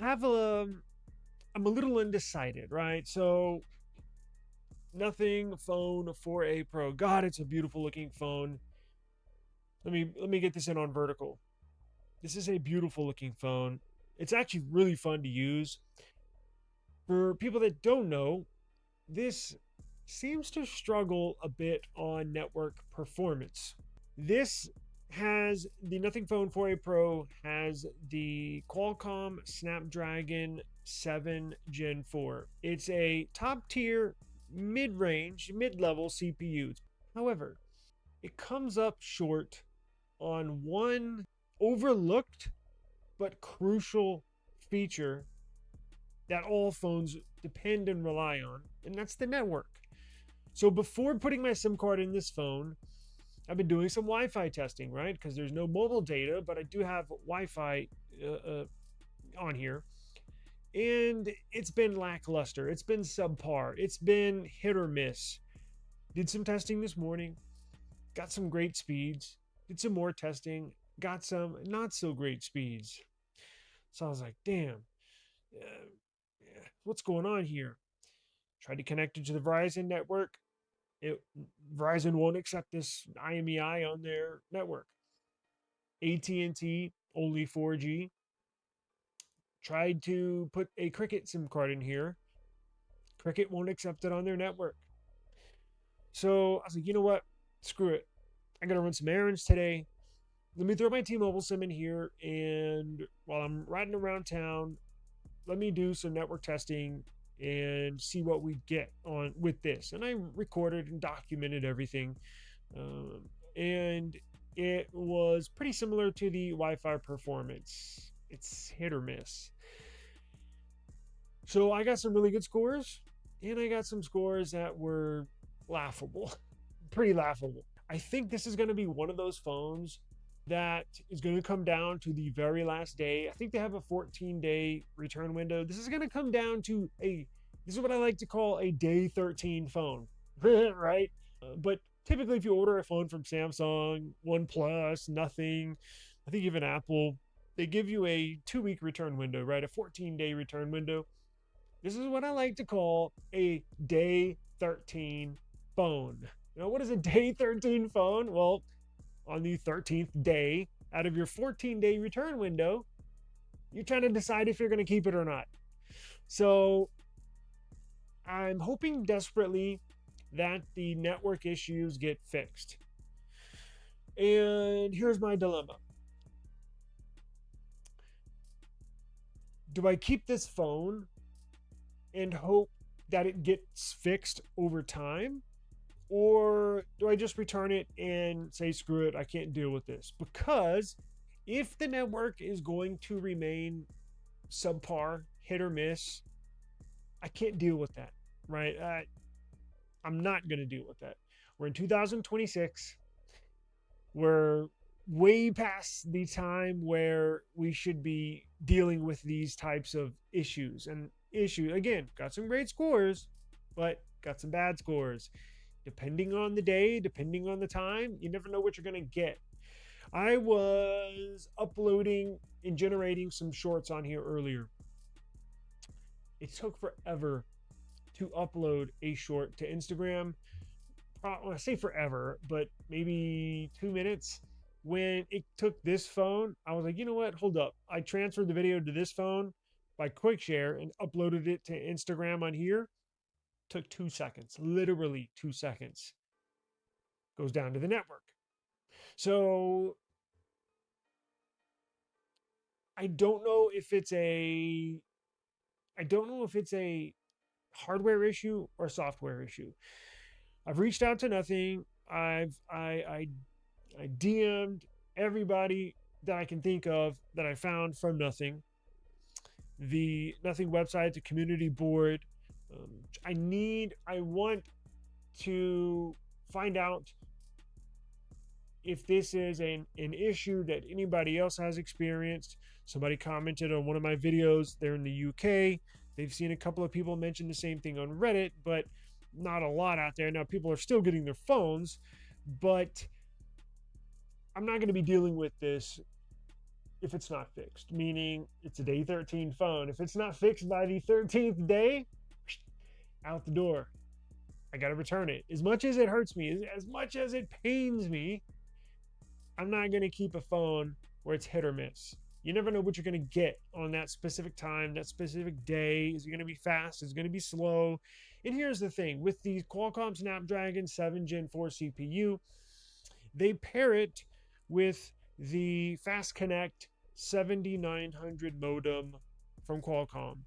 I'm a little undecided, right? So nothing phone 4A Pro. God, it's a beautiful looking phone. Let me get this in on vertical. This is a beautiful looking phone. It's actually really fun to use. For people that don't know, this seems to struggle a bit on network performance. This has the Nothing Phone 4A Pro has the Qualcomm Snapdragon 7 Gen 4. It's a top tier, mid-range, mid-level CPU. However, it comes up short on one overlooked but crucial feature that all phones depend and rely on, and that's the network. So before putting my SIM card in this phone, I've been doing some Wi-Fi testing, right? Because there's no mobile data, but I do have Wi-Fi on here. And it's been lackluster. It's been subpar. It's been hit or miss. Did some testing this morning, got some great speeds. Did some more testing, got some not so great speeds. So I was like, damn, what's going on here? Tried to connect it to the Verizon network. It, Verizon won't accept this IMEI on their network. AT&T only 4G. Tried to put a Cricket SIM card in here. Cricket won't accept it on their network. So I was like, you know what? Screw it. I gotta run some errands today. Let me throw my T-Mobile SIM in here, and while I'm riding around town, let me do some network testing and see what we get on with this. And I recorded and documented everything, and it was pretty similar to the Wi-Fi performance. It's hit or miss. So I got some really good scores, and I got some scores that were laughable, pretty laughable. I think this is going to be one of those phones that is going to come down to the very last day. I think they have a 14-day return window. This is going to come down to this is what I like to call a day 13 phone, right? But typically, if you order a phone from Samsung, OnePlus, Nothing, I think even Apple, they give you a 2-week return window, right? A 14-day return window. This is what I like to call a day 13 phone. You know, what is a day 13 phone? Well, on the 13th day out of your 14-day return window, you're trying to decide if you're going to keep it or not. So I'm hoping desperately that the network issues get fixed. And here's my dilemma. Do I keep this phone and hope that it gets fixed over time? Or do I just return it and say, screw it, I can't deal with this? Because if the network is going to remain subpar, hit or miss, I can't deal with that, right? I'm not going to deal with that. We're in 2026. We're way past the time where we should be dealing with these types of issues. And again, got some great scores, but got some bad scores. Depending on the day, depending on the time, you never know what you're going to get. I was uploading and generating some shorts on here earlier. It took forever to upload a short to Instagram. Well, I say forever, but maybe 2 minutes. When it took this phone, I was like, you know what? Hold up. I transferred the video to this phone by quick share and uploaded it to Instagram on here. Took 2 seconds, literally 2 seconds. Goes down to the network. So I don't know if it's a hardware issue or software issue. I've reached out to Nothing. I DM'd everybody that I can think of that I found from Nothing. The Nothing website, the community board. I want to find out if this is an issue that anybody else has experienced. Somebody commented on one of my videos. They're in the UK. They've seen a couple of people mention the same thing on Reddit, but not a lot out there. Now, people are still getting their phones, but I'm not going to be dealing with this if it's not fixed, meaning it's a day 13 phone. If it's not fixed by the 13th day, out the door. I got to return it. As much as it hurts me, as much as it pains me, I'm not going to keep a phone where it's hit or miss. You never know what you're going to get on that specific time, that specific day. Is it going to be fast? Is it going to be slow? And here's the thing with the Qualcomm Snapdragon 7 Gen 4 CPU, they pair it with the Fast Connect 7900 modem from Qualcomm.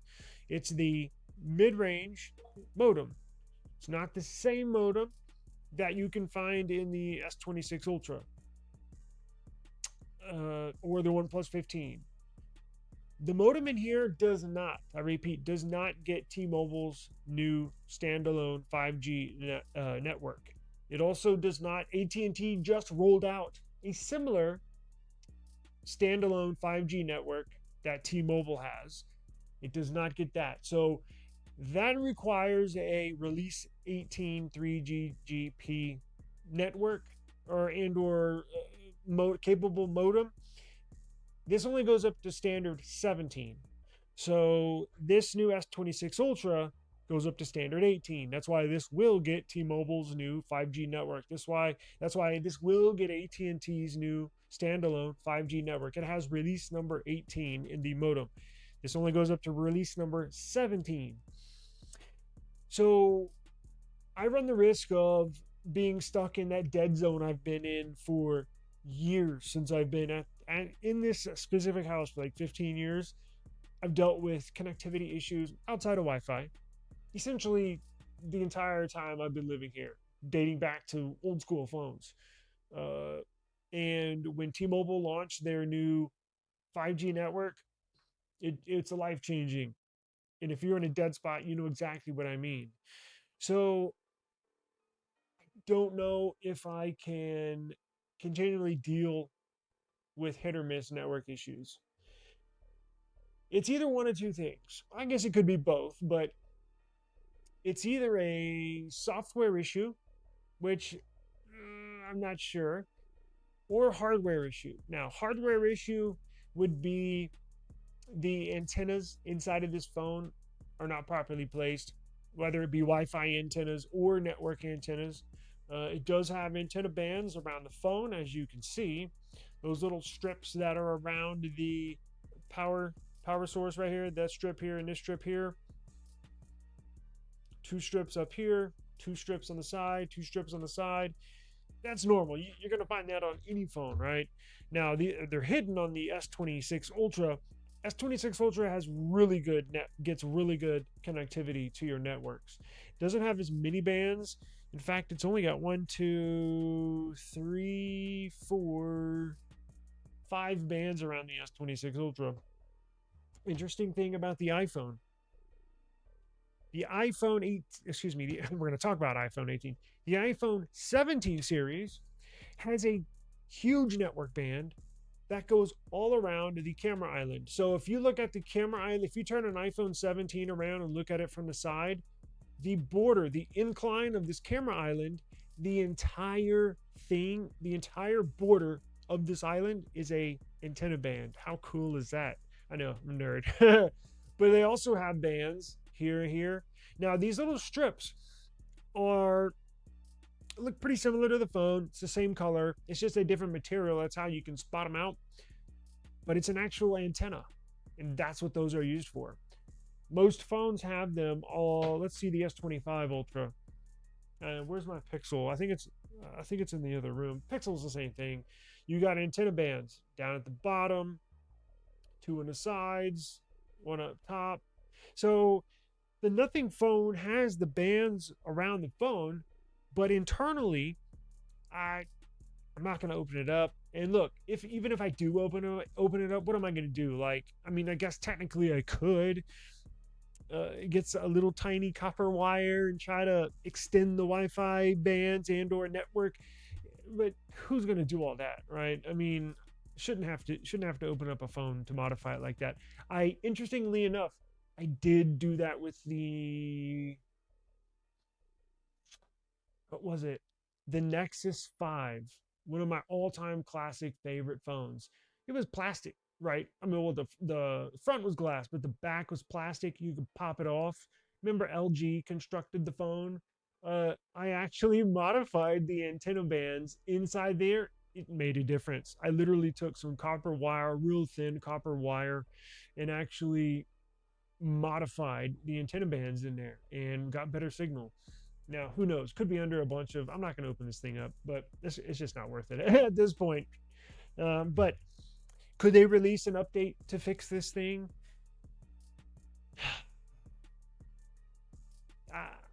It's the mid range modem. It's not the same modem that you can find in the S26 Ultra or the OnePlus 15. The modem in here does not, I repeat, does not get T-Mobile's new standalone 5G network. It also does not. AT&T just rolled out a similar standalone 5G network that T-Mobile has. It does not get that. So that requires a release 18 3GPP network or capable modem. This only goes up to standard 17. So this new S26 Ultra goes up to standard 18. That's why this will get T-Mobile's new 5G network. That's why this will get AT&T's new standalone 5G network. It has release number 18 in the modem. This only goes up to release number 17. So I run the risk of being stuck in that dead zone I've been in for years since I've been in this specific house for like 15 years. I've dealt with connectivity issues outside of Wi-Fi essentially the entire time I've been living here, dating back to old school phones. And when T-Mobile launched their new 5G network, it's a life changing. And if you're in a dead spot, you know exactly what I mean. So I don't know if I can continually deal with hit or miss network issues. It's either one of two things. I guess it could be both, but it's either a software issue, which I'm not sure, or a hardware issue. Now, hardware issue would be the antennas inside of this phone are not properly placed, whether it be Wi-Fi antennas or network antennas. It does have antenna bands around the phone, as you can see. Those little strips that are around the power source right here, that strip here and this strip here. 2 strips up here, 2 strips on the side, 2 strips on the side. That's normal. You're going to find that on any phone, right? Now, they're hidden on the S26 Ultra. S26 Ultra has gets really good connectivity to your networks. It doesn't have as many bands. In fact, it's only got 1, 2, 3, 4, 5 bands around the S26 Ultra. Interesting thing about the iPhone. The iPhone 8, excuse me, we're going to talk about iPhone 18. The iPhone 17 series has a huge network band that goes all around the camera island. So if you look at the camera island, if you turn an iPhone 17 around and look at it from the side, the border, the incline of this camera island, the entire thing, the entire border of this island is a antenna band. How cool is that? I know, I'm a nerd. But they also have bands here and here. Now, these little strips look pretty similar to the phone. It's the same color. It's just a different material. That's how you can spot them out. But it's an actual antenna, and that's what those are used for. Most phones have them all. Let's see the S25 Ultra. Where's my Pixel? I think it's in the other room. Pixel's the same thing. You got antenna bands down at the bottom, 2 on the sides, 1 up top. So the Nothing phone has the bands around the phone, but internally, I'm not going to open it up. And look, even if I do open it up, what am I going to do? Like, I mean, I guess technically I could get a little tiny copper wire and try to extend the Wi-Fi bands and/or network. But who's going to do all that, right? I mean, shouldn't have to open up a phone to modify it like that. Interestingly enough, I did do that with what was it? The Nexus 5, one of my all-time classic favorite phones. It was plastic. right? I mean, well, the front was glass, but the back was plastic. You could pop it off. Remember LG constructed the phone? I actually modified the antenna bands inside there. It made a difference. I literally took some copper wire, real thin copper wire, and actually modified the antenna bands in there and got better signal. Now, who knows? Could be under a bunch of. I'm not going to open this thing up, but it's just not worth it at this point. But could they release an update to fix this thing?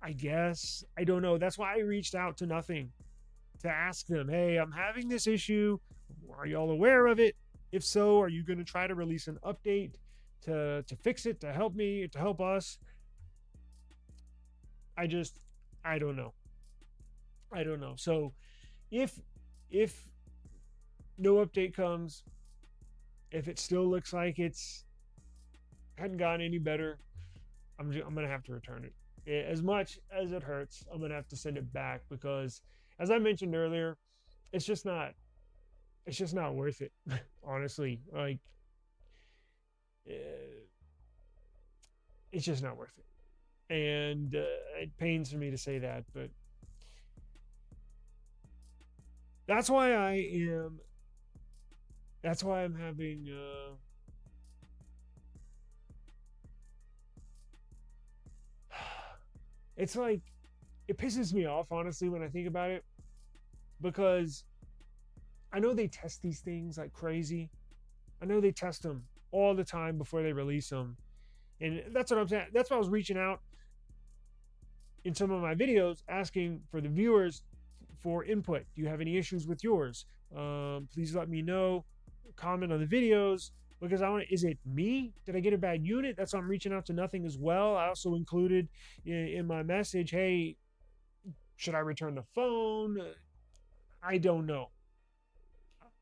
I guess. I don't know. That's why I reached out to Nothing to ask them, hey, I'm having this issue. Are y'all aware of it? If so, are you going to try to release an update to fix it, to help me, to help us? I don't know. I don't know. So if no update comes, if it still looks like it's hadn't gotten any better, I'm gonna have to return it. As much as it hurts, I'm gonna have to send it back because, as I mentioned earlier, it's just not worth it. Honestly, like uh, it's just not worth it, and it pains for me to say that, but that's why I am. That's why I'm having. It's like it pisses me off honestly when I think about it because I know they test these things like crazy. I know they test them all the time before they release them. And that's what I'm saying. That's why I was reaching out in some of my videos asking for the viewers for input. Do you have any issues with yours? Please let me know. Comment on the videos because I want to. Is it me? Did I get a bad unit? That's why I'm reaching out to Nothing as well. I also included in my message, hey, should I return the phone? I don't know.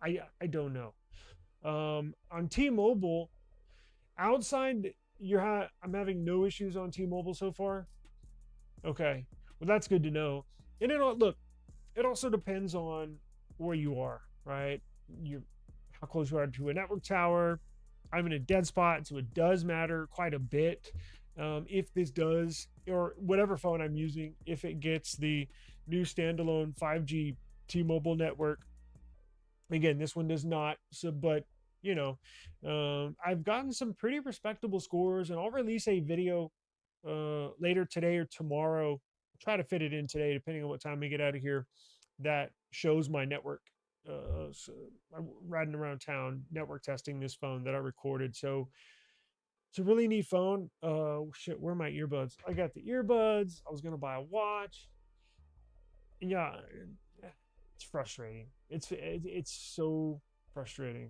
I don't know. On T-Mobile, outside I'm having no issues on T-Mobile so far. Okay, well that's good to know. And it also depends on where you are, right? You how close you are to a network tower. I'm in a dead spot, so it does matter quite a bit. If this does, or whatever phone I'm using, if it gets the new standalone 5G T-Mobile network. Again, this one does not. So, but I've gotten some pretty respectable scores, and I'll release a video later today or tomorrow. I'll try to fit it in today, depending on what time we get out of here. That shows my network. So I'm riding around town network testing this phone that I recorded. So it's a really neat phone. Shit, where are my earbuds? I got the earbuds. I was gonna buy a watch. And yeah, it's frustrating. It's so frustrating.